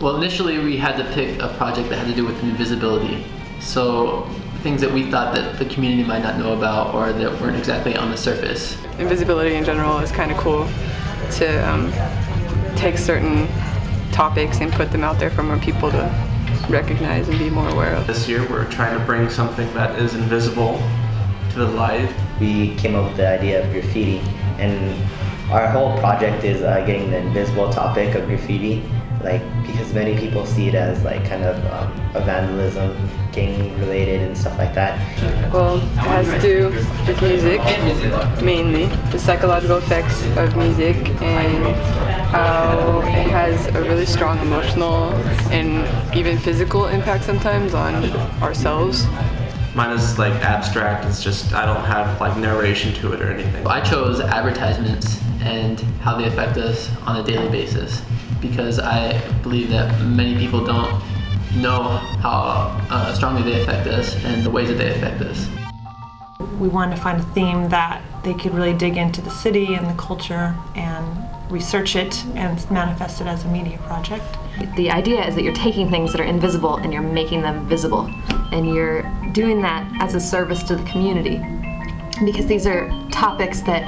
Well, initially we had to pick a project that had to do with invisibility. So things that we thought that the community might not know about or that weren't exactly on the surface. Invisibility in general is kind of cool to take certain topics and put them out there for more people to recognize and be more aware of. This year we're trying to bring something that is invisible to the light. We came up with the idea of graffiti, and our whole project is getting the invisible topic of graffiti, because many people see it as kind of a vandalism, gang related and stuff like that. Well, it has to do with music, mainly the psychological effects of music and how it has a really strong emotional and even physical impact sometimes on ourselves. Mine is abstract. It's just I don't have narration to it or anything. I chose advertisements and how they affect us on a daily basis because I believe that many people don't know how strongly they affect us and the ways that they affect us. We wanted to find a theme that they could really dig into the city and the culture and research it and manifest it as a media project. The idea is that you're taking things that are invisible and you're making them visible, and you're doing that as a service to the community because these are topics that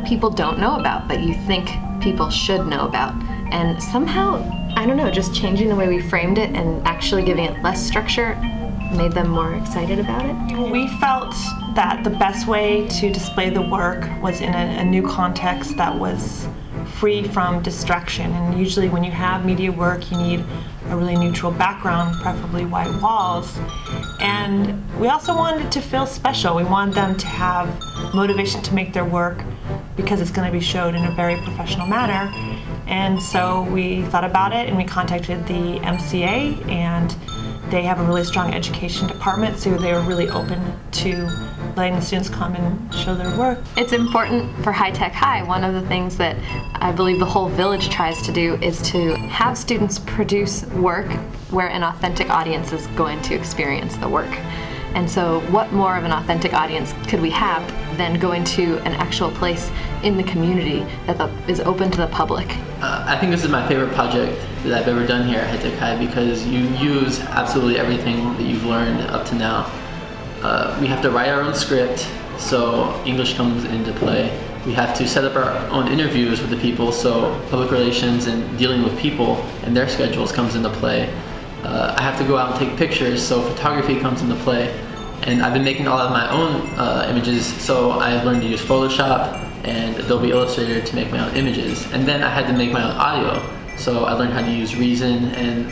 people don't know about but you think people should know about, and somehow, I don't know, just changing the way we framed it and actually giving it less structure made them more excited about it. We felt that the best way to display the work was in a new context that was free from distraction, and usually when you have media work you need a really neutral background, preferably white walls, and we also wanted it to feel special. We wanted them to have motivation to make their work because it's going to be showed in a very professional manner, and so we thought about it and we contacted the MCA, and they have a really strong education department, so they were really open to letting the students come and show their work. It's important for High Tech High. One of the things that I believe the whole village tries to do is to have students produce work where an authentic audience is going to experience the work. And so what more of an authentic audience could we have than going to an actual place in the community that is open to the public? I think this is my favorite project that I've ever done here at High Tech High because you use absolutely everything that you've learned up to now. We have to write our own script, so English comes into play. We have to set up our own interviews with the people, so public relations and dealing with people and their schedules comes into play. I have to go out and take pictures, so photography comes into play. And I've been making a lot of my own images, so I learned to use Photoshop and Adobe Illustrator to make my own images. And then I had to make my own audio, so I learned how to use Reason and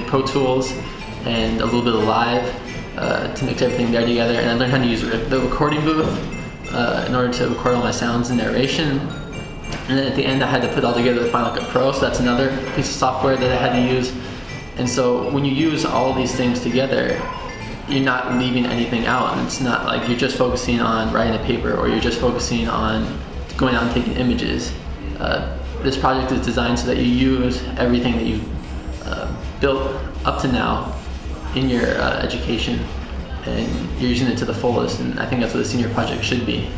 Pro Tools and a little bit of Live to mix everything there together. And I learned how to use the recording booth in order to record all my sounds and narration. And then at the end I had to put all together with Final Cut Pro, so that's another piece of software that I had to use. And so when you use all these things together, you're not leaving anything out, and it's not like you're just focusing on writing a paper or you're just focusing on going out and taking images. This project is designed so that you use everything that you've built up to now in your education, and you're using it to the fullest, and I think that's what a senior project should be.